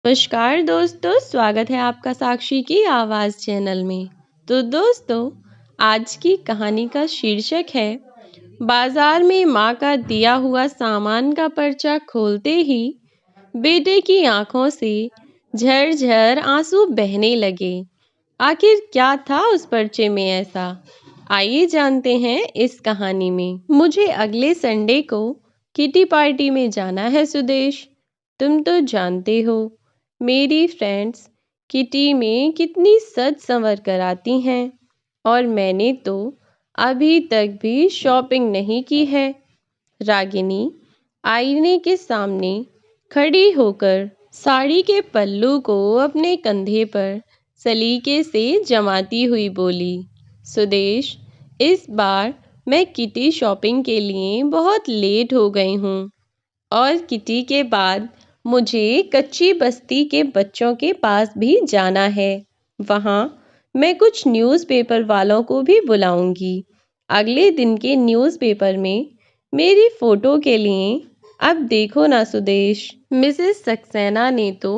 नमस्कार दोस्तों, स्वागत है आपका साक्षी की आवाज़ चैनल में। तो दोस्तों, आज की कहानी का शीर्षक है बाजार में माँ का दिया हुआ सामान का पर्चा खोलते ही बेटे की आंखों से झरझर आंसू बहने लगे। आखिर क्या था उस पर्चे में ऐसा? आइए जानते हैं इस कहानी में। मुझे अगले संडे को किटी पार्टी में जाना है सुदेश। तुम तो जानते हो मेरी फ्रेंड्स किटी में कितनी सज संवर कर आती हैं, और मैंने तो अभी तक भी शॉपिंग नहीं की है। रागिनी आईने के सामने खड़ी होकर साड़ी के पल्लू को अपने कंधे पर सलीके से जमाती हुई बोली, सुदेश, इस बार मैं किटी शॉपिंग के लिए बहुत लेट हो गई हूँ, और किटी के बाद मुझे कच्ची बस्ती के बच्चों के पास भी जाना है। वहाँ मैं कुछ न्यूज़पेपर वालों को भी बुलाऊंगी। अगले दिन के न्यूज़पेपर में मेरी फ़ोटो के लिए अब देखो ना सुदेश। मिसेस सक्सेना ने तो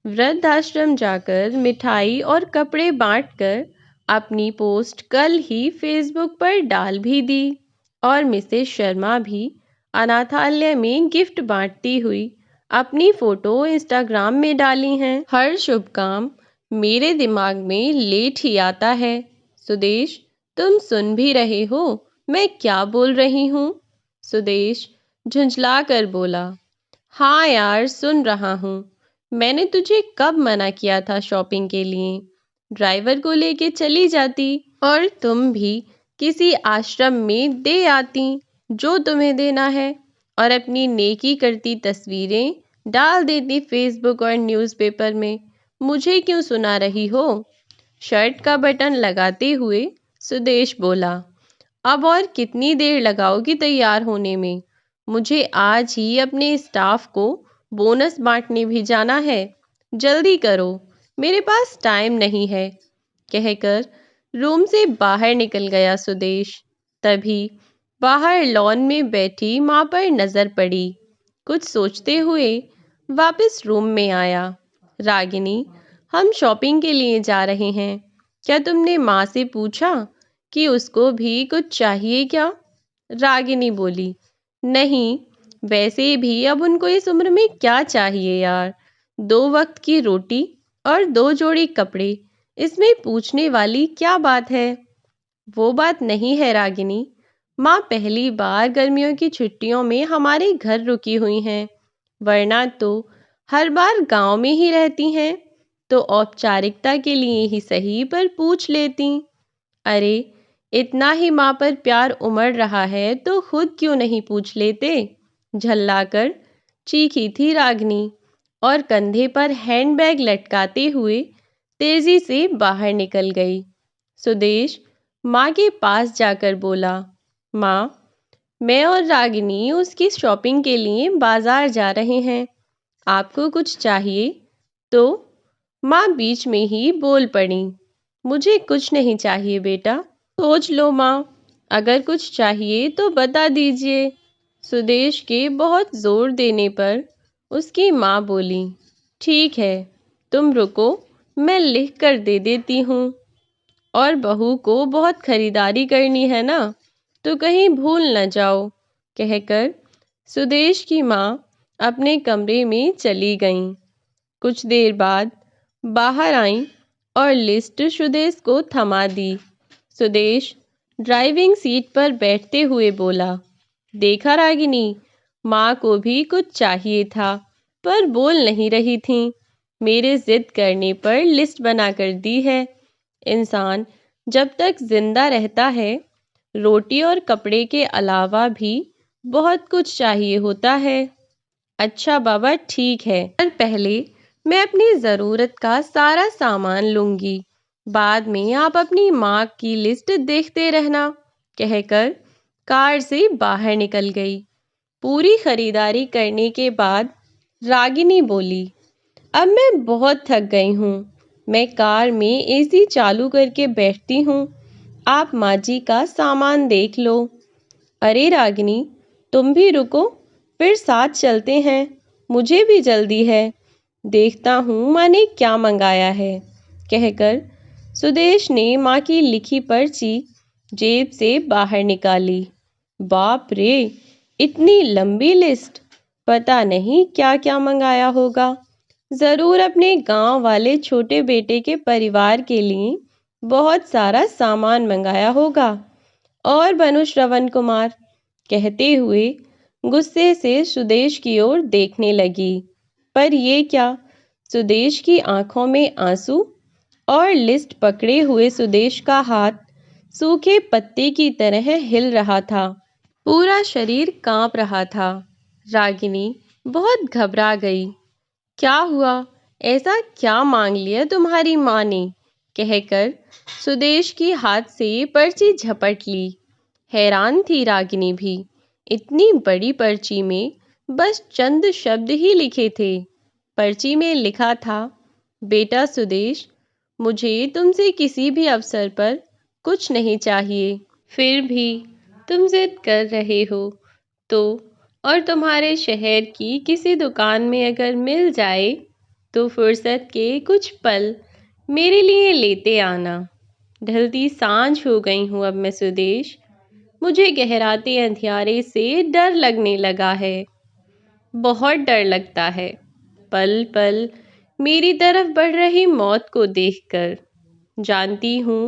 वृद्धाश्रम जाकर मिठाई और कपड़े बांटकर अपनी पोस्ट कल ही फेसबुक पर डाल भी दी, और मिसेस शर्मा भी अनाथालय में गिफ्ट बांटती हुई अपनी फ़ोटो इंस्टाग्राम में डाली हैं। हर शुभ काम मेरे दिमाग में लेट ही आता है। सुदेश, तुम सुन भी रहे हो मैं क्या बोल रही हूँ? सुदेश झुंझला कर बोला, हाँ यार, सुन रहा हूँ। मैंने तुझे कब मना किया था शॉपिंग के लिए? ड्राइवर को लेके चली जाती और तुम भी किसी आश्रम में दे आती जो तुम्हें देना है, और अपनी नेकी करती तस्वीरें डाल देती फेसबुक और न्यूज़पेपर में। मुझे क्यों सुना रही हो? शर्ट का बटन लगाते हुए सुदेश बोला, अब और कितनी देर लगाओगी तैयार होने में? मुझे आज ही अपने स्टाफ को बोनस बांटने भी जाना है। जल्दी करो, मेरे पास टाइम नहीं है, कहकर रूम से बाहर निकल गया सुदेश। तभी बाहर लॉन में बैठी माँ पर नज़र पड़ी। कुछ सोचते हुए वापस रूम में आया। रागिनी, हम शॉपिंग के लिए जा रहे हैं। क्या तुमने माँ से पूछा कि उसको भी कुछ चाहिए क्या? रागिनी बोली, नहीं, वैसे भी अब उनको इस उम्र में क्या चाहिए यार। 2 वक्त की रोटी और 2 जोड़ी कपड़े, इसमें पूछने वाली क्या बात है? वो बात नहीं है रागिनी, माँ पहली बार गर्मियों की छुट्टियों में हमारे घर रुकी हुई हैं, वरना तो हर बार गांव में ही रहती हैं, तो औपचारिकता के लिए ही सही पर पूछ लेती। अरे, इतना ही माँ पर प्यार उमड़ रहा है तो खुद क्यों नहीं पूछ लेते? झल्लाकर चीखी थी रागिनी, और कंधे पर हैंडबैग लटकाते हुए तेजी से बाहर निकल गई। सुदेश माँ के पास जाकर बोला, माँ, मैं और रागिनी उसकी शॉपिंग के लिए बाजार जा रहे हैं, आपको कुछ चाहिए? तो माँ बीच में ही बोल पड़ी, मुझे कुछ नहीं चाहिए बेटा। सोच लो माँ, अगर कुछ चाहिए तो बता दीजिए। सुदेश के बहुत जोर देने पर उसकी माँ बोली, ठीक है, तुम रुको, मैं लिख कर दे देती हूँ। और बहू को बहुत खरीदारी करनी है ना, तो कहीं भूल न जाओ, कहकर सुदेश की माँ अपने कमरे में चली गईं। कुछ देर बाद बाहर आईं और लिस्ट सुदेश को थमा दी। सुदेश ड्राइविंग सीट पर बैठते हुए बोला, देखा रागिनी, माँ को भी कुछ चाहिए था पर बोल नहीं रही थी। मेरे जिद करने पर लिस्ट बना कर दी है। इंसान जब तक जिंदा रहता है, रोटी और कपड़े के अलावा भी बहुत कुछ चाहिए होता है। अच्छा बाबा, ठीक है, पर पहले मैं अपनी ज़रूरत का सारा सामान लूँगी, बाद में आप अपनी माँ की लिस्ट देखते रहना, कहकर कार से बाहर निकल गई। पूरी खरीदारी करने के बाद रागिनी बोली, अब मैं बहुत थक गई हूँ, मैं कार में एसी चालू करके बैठती हूँ, आप माँ जी का सामान देख लो। अरे रागिनी, तुम भी रुको, फिर साथ चलते हैं, मुझे भी जल्दी है। देखता हूँ माँ ने क्या मंगाया है, कहकर सुदेश ने माँ की लिखी पर्ची जेब से बाहर निकाली। बाप रे, इतनी लंबी लिस्ट! पता नहीं क्या क्या मंगाया होगा। जरूर अपने गांव वाले छोटे बेटे के परिवार के लिए बहुत सारा सामान मंगाया होगा। और बनु श्रवण कुमार, कहते हुए गुस्से से सुदेश की ओर देखने लगी। पर ये क्या? सुदेश की आंखों में आंसू और लिस्ट पकड़े हुए सुदेश का हाथ सूखे पत्ते की तरह हिल रहा था। पूरा शरीर कांप रहा था। रागिनी बहुत घबरा गई। क्या हुआ? ऐसा क्या मांग लिया तुम्हारी माँ ने? कहकर सुदेश की हाथ से पर्ची झपट ली। हैरान थी रागिनी भी। इतनी बड़ी पर्ची में बस चंद शब्द ही लिखे थे। पर्ची में लिखा था, बेटा सुदेश, मुझे तुमसे किसी भी अवसर पर कुछ नहीं चाहिए, फिर भी तुम जिद कर रहे हो तो, और तुम्हारे शहर की किसी दुकान में अगर मिल जाए तो फुर्सत के कुछ पल मेरे लिए लेते आना। ढलती सांझ हो गई हूँ अब मैं सुदेश। मुझे गहराते अंधियारे से डर लगने लगा है। बहुत डर लगता है पल पल मेरी तरफ बढ़ रही मौत को देखकर। जानती हूँ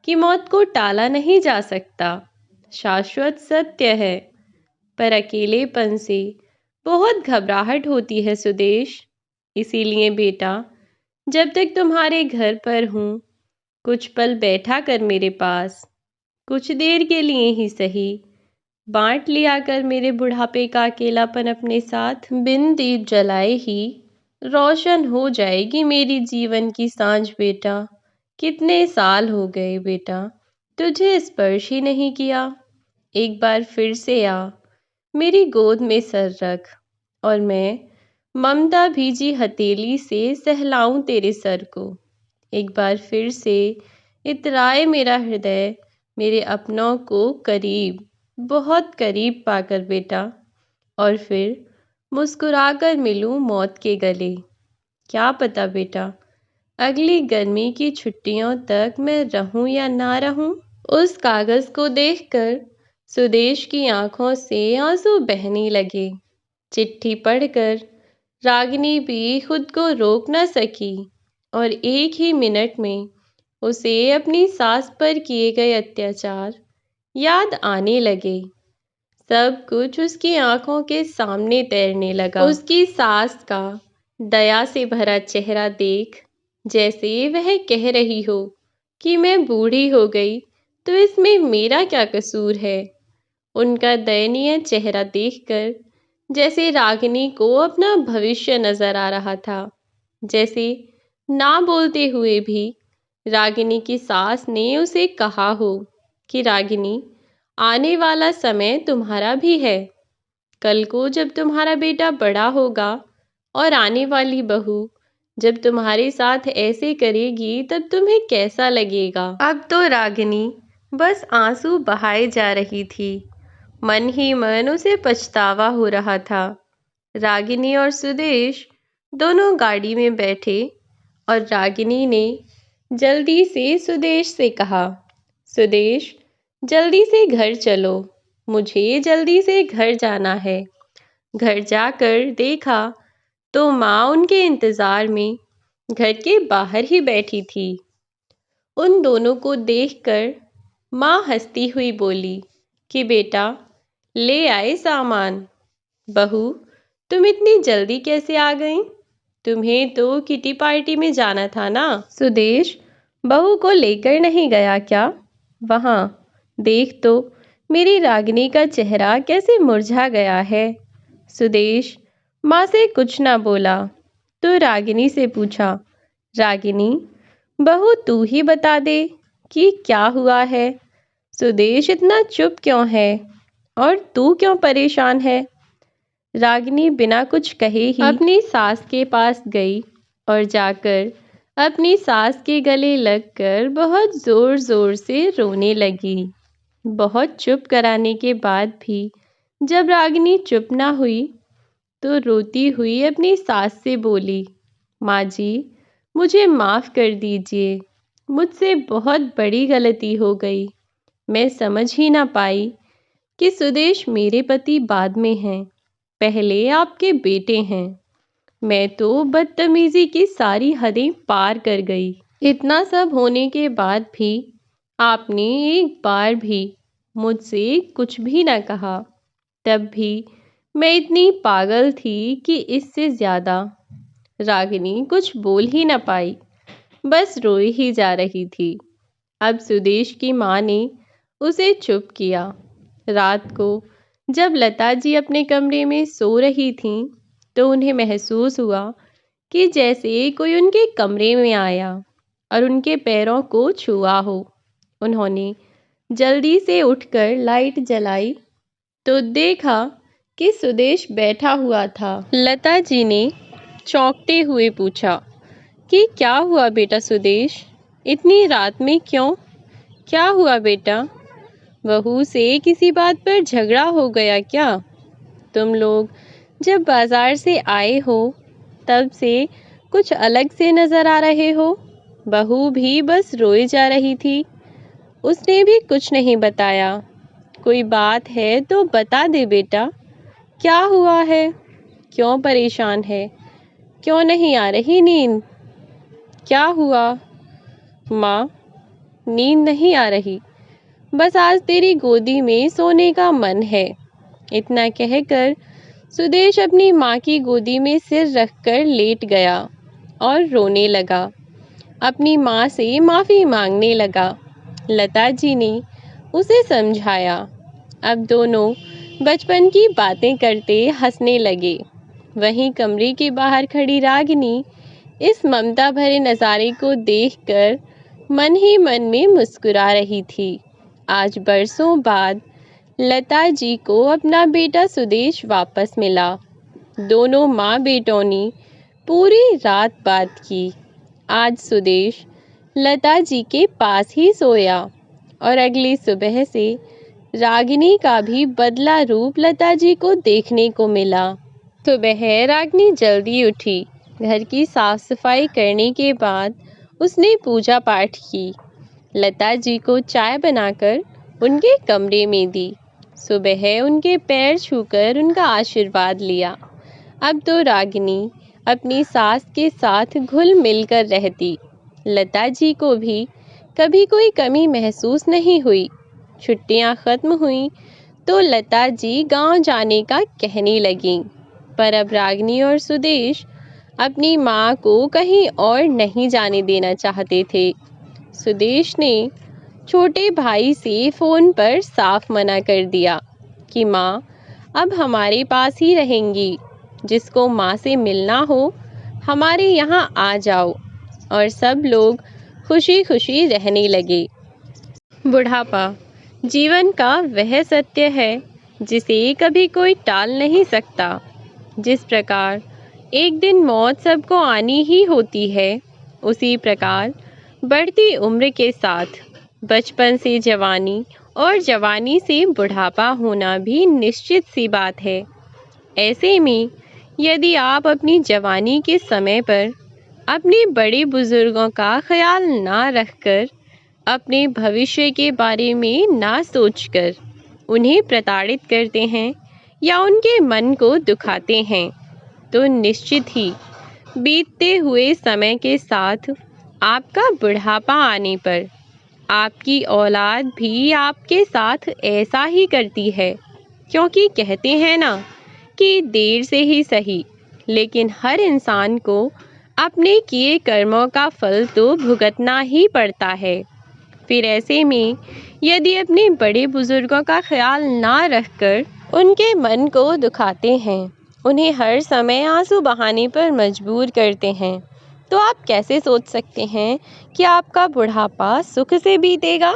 कि मौत को टाला नहीं जा सकता, शाश्वत सत्य है, पर अकेलेपन से बहुत घबराहट होती है सुदेश। इसीलिए बेटा, जब तक तुम्हारे घर पर हूँ, कुछ पल बैठा कर मेरे पास, कुछ देर के लिए ही सही, बांट लिया कर मेरे बुढ़ापे का अकेलापन अपने साथ। बिन दीप जलाए ही रोशन हो जाएगी मेरी जीवन की सांझ बेटा। कितने साल हो गए बेटा तुझे स्पर्श ही नहीं किया। एक बार फिर से आ, मेरी गोद में सर रख और मैं ममता भीजी हथेली से सहलाऊं तेरे सर को। एक बार फिर से इतराए मेरा हृदय मेरे अपनों को करीब, बहुत करीब पाकर बेटा, और फिर मुस्कुराकर मिलूं मौत के गले। क्या पता बेटा, अगली गर्मी की छुट्टियों तक मैं रहूं या ना रहूं। उस कागज को देखकर सुदेश की आंखों से आंसू बहने लगे। चिट्ठी पढ़कर रागिनी भी खुद को रोक न सकी और एक ही मिनट में उसे अपनी सास पर किए गए अत्याचार याद आने लगे। सब कुछ उसकी आंखों के सामने तैरने लगा। उसकी सास का दया से भरा चेहरा देख, जैसे वह कह रही हो कि मैं बूढ़ी हो गई तो इसमें मेरा क्या कसूर है। उनका दयनीय चेहरा देखकर जैसे रागिनी को अपना भविष्य नजर आ रहा था। जैसे ना बोलते हुए भी रागिनी की सास ने उसे कहा हो कि रागिनी, आने वाला समय तुम्हारा भी है। कल को जब तुम्हारा बेटा बड़ा होगा और आने वाली बहू जब तुम्हारे साथ ऐसे करेगी तब तुम्हें कैसा लगेगा। अब तो रागिनी बस आंसू बहाए जा रही थी। मन ही मन उसे पछतावा हो रहा था। रागिनी और सुदेश दोनों गाड़ी में बैठे और रागिनी ने जल्दी से सुदेश से कहा, सुदेश, जल्दी से घर चलो, मुझे जल्दी से घर जाना है। घर जाकर देखा तो माँ उनके इंतजार में घर के बाहर ही बैठी थी। उन दोनों को देखकर माँ हंसती हुई बोली कि बेटा, ले आए सामान। बहू, तुम इतनी जल्दी कैसे आ गई? तुम्हें तो किटी पार्टी में जाना था ना। सुदेश बहू को लेकर नहीं गया क्या? वहाँ देख तो मेरी रागिनी का चेहरा कैसे मुरझा गया है। सुदेश माँ से कुछ ना बोला तो रागिनी से पूछा, रागिनी, बहू तू ही बता दे कि क्या हुआ है। सुदेश इतना चुप क्यों है और तू क्यों परेशान है? रागिनी बिना कुछ कहे ही अपनी सास के पास गई और जाकर अपनी सास के गले लगकर बहुत जोर जोर से रोने लगी। बहुत चुप कराने के बाद भी जब रागिनी चुप ना हुई तो रोती हुई अपनी सास से बोली, माँ जी, मुझे माफ़ कर दीजिए। मुझसे बहुत बड़ी गलती हो गई। मैं समझ ही ना पाई कि सुदेश मेरे पति बाद में हैं, पहले आपके बेटे हैं। मैं तो बदतमीज़ी की सारी हदें पार कर गई। इतना सब होने के बाद भी आपने एक बार भी मुझसे कुछ भी ना कहा। तब भी मैं इतनी पागल थी कि इससे ज़्यादा। रागिनी कुछ बोल ही न पाई, बस रोई ही जा रही थी। अब सुदेश की माँ ने उसे चुप किया। रात को जब लता जी अपने कमरे में सो रही थीं, तो उन्हें महसूस हुआ कि जैसे कोई उनके कमरे में आया और उनके पैरों को छुआ हो। उन्होंने जल्दी से उठकर लाइट जलाई तो देखा कि सुदेश बैठा हुआ था। लता जी ने चौंकते हुए पूछा कि क्या हुआ बेटा सुदेश, इतनी रात में क्यों? क्या हुआ बेटा? बहू से किसी बात पर झगड़ा हो गया क्या? तुम लोग जब बाजार से आए हो तब से कुछ अलग से नजर आ रहे हो। बहू भी बस रोई जा रही थी, उसने भी कुछ नहीं बताया। कोई बात है तो बता दे बेटा, क्या हुआ है? क्यों परेशान है? क्यों नहीं आ रही नींद? क्या हुआ? माँ, नींद नहीं आ रही, बस आज तेरी गोदी में सोने का मन है। इतना कहकर सुदेश अपनी माँ की गोदी में सिर रखकर लेट गया और रोने लगा। अपनी माँ से माफ़ी मांगने लगा। लता जी ने उसे समझाया। अब दोनों बचपन की बातें करते हंसने लगे। वहीं कमरे के बाहर खड़ी रागिनी इस ममता भरे नज़ारे को देखकर मन ही मन में मुस्कुरा रही थी। आज बरसों बाद लता जी को अपना बेटा सुदेश वापस मिला। दोनों माँ बेटों ने पूरी रात बात की। आज सुदेश लता जी के पास ही सोया और अगली सुबह से रागिनी का भी बदला रूप लता जी को देखने को मिला। सुबह रागिनी जल्दी उठी। घर की साफ सफाई करने के बाद उसने पूजा पाठ की। लता जी को चाय बनाकर उनके कमरे में दी। सुबह उनके पैर छूकर उनका आशीर्वाद लिया। अब तो रागिनी अपनी सास के साथ घुल मिलकर रहती। लता जी को भी कभी कोई कमी महसूस नहीं हुई। छुट्टियां खत्म हुई तो लता जी गांव जाने का कहने लगीं। पर अब रागिनी और सुदेश अपनी माँ को कहीं और नहीं जाने देना चाहते थे। सुदेश ने छोटे भाई से फ़ोन पर साफ मना कर दिया कि माँ अब हमारे पास ही रहेंगी। जिसको माँ से मिलना हो हमारे यहाँ आ जाओ। और सब लोग खुशी खुशी रहने लगे। बुढ़ापा जीवन का वह सत्य है जिसे कभी कोई टाल नहीं सकता। जिस प्रकार एक दिन मौत सबको आनी ही होती है, उसी प्रकार बढ़ती उम्र के साथ बचपन से जवानी और जवानी से बुढ़ापा होना भी निश्चित सी बात है। ऐसे में यदि आप अपनी जवानी के समय पर अपने बड़े बुजुर्गों का ख्याल ना रखकर, अपने भविष्य के बारे में ना सोचकर उन्हें प्रताड़ित करते हैं या उनके मन को दुखाते हैं, तो निश्चित ही बीतते हुए समय के साथ आपका बुढ़ापा आने पर आपकी औलाद भी आपके साथ ऐसा ही करती है। क्योंकि कहते हैं ना कि देर से ही सही, लेकिन हर इंसान को अपने किए कर्मों का फल तो भुगतना ही पड़ता है। फिर ऐसे में यदि अपने बड़े बुजुर्गों का ख्याल ना रखकर उनके मन को दुखाते हैं, उन्हें हर समय आंसू बहाने पर मजबूर करते हैं, तो आप कैसे सोच सकते हैं कि आपका बुढ़ापा सुख से बीतेगा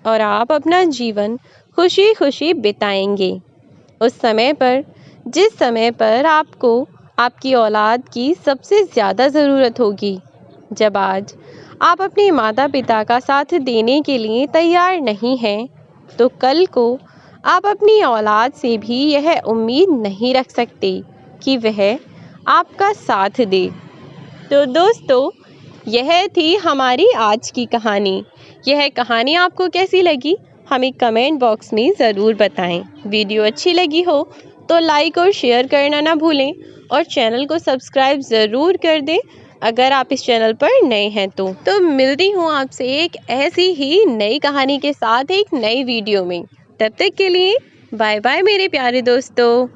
और आप अपना जीवन खुशी खुशी बिताएंगे। उस समय पर, जिस समय पर आपको आपकी औलाद की सबसे ज़्यादा ज़रूरत होगी। जब आज आप अपने माता पिता का साथ देने के लिए तैयार नहीं हैं, तो कल को आप अपनी औलाद से भी यह उम्मीद नहीं रख सकते कि वह आपका साथ दे। तो दोस्तों, यह थी हमारी आज की कहानी। यह कहानी आपको कैसी लगी हमें कमेंट बॉक्स में ज़रूर बताएं। वीडियो अच्छी लगी हो तो लाइक और शेयर करना ना भूलें और चैनल को सब्सक्राइब ज़रूर कर दें अगर आप इस चैनल पर नए हैं तो मिलती हूँ आपसे एक ऐसी ही नई कहानी के साथ एक नई वीडियो में। तब तक के लिए बाय बाय मेरे प्यारे दोस्तों।